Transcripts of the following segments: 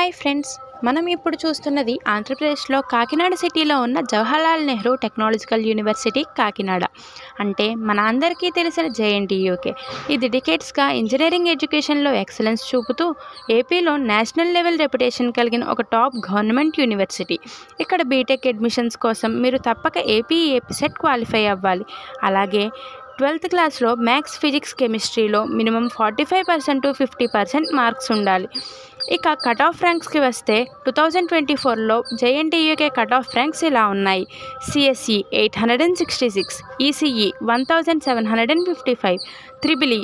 Hi friends, మనం ఇప్పుడు చూస్తున్నది ఆంధ్రప్రదేశ్లో కాకినాడ సిటీలో ఉన్న జవహర్లాల్ నెహ్రూ టెక్నాలజికల్ యూనివర్సిటీ కాకినాడ. అంటే మన అందరికీ తెలిసిన జేఎన్టీయూకే. ఇది డికేట్స్గా ఇంజనీరింగ్ ఎడ్యుకేషన్లో ఎక్సలెన్స్ చూపుతూ ఏపీలో నేషనల్ లెవెల్ రెప్యుటేషన్ కలిగిన ఒక టాప్ గవర్నమెంట్ యూనివర్సిటీ. ఇక్కడ బీటెక్ అడ్మిషన్స్ కోసం మీరు తప్పక ఏపీసెట్ క్వాలిఫై అవ్వాలి. అలాగే 12th క్లాస్లో మ్యాథ్స్, ఫిజిక్స్, కెమిస్ట్రీలో మినిమం 45% to 50% మార్క్స్ ఉండాలి. ఇక కట్ ఆఫ్ ర్యాంక్స్కి వస్తే 2024లో జేఎన్టీయూకే కట్ ఆఫ్ ర్యాంక్స్ ఇలా ఉన్నాయి. CSE 866, ECE 1755, triple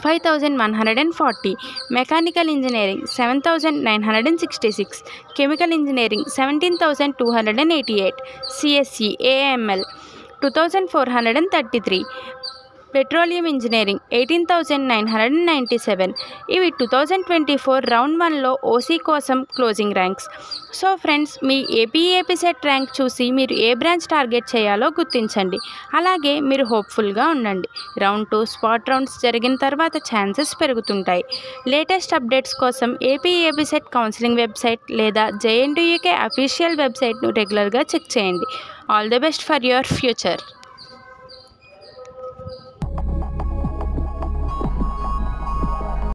5140, mechanical engineering 7966, chemical engineering 17288, CSE AML 2433, petroleum engineering 18997. ఇవి 2024 రౌండ్ 1లో ఓసీ కోసం క్లోజింగ్ ర్యాంక్స్. సో ఫ్రెండ్స్, మీ ఏపీసెట్ ర్యాంక్ చూసి మీరు ఏ బ్రాంచ్ టార్గెట్ చేయాలో గుర్తించండి. అలాగే మీరు హోప్ఫుల్గా ఉండండి. రౌండ్ 2 స్పాట్ రౌండ్స్ జరిగిన తర్వాత ఛాన్సెస్ పెరుగుతుంటాయి. లేటెస్ట్ అప్డేట్స్ కోసం ఏపీసెట్ కౌన్సిలింగ్ వెబ్సైట్ లేదా జేఎన్టీయూకే అఫీషియల్ వెబ్సైట్ను రెగ్యులర్గా చెక్ చేయండి. All the best for your future.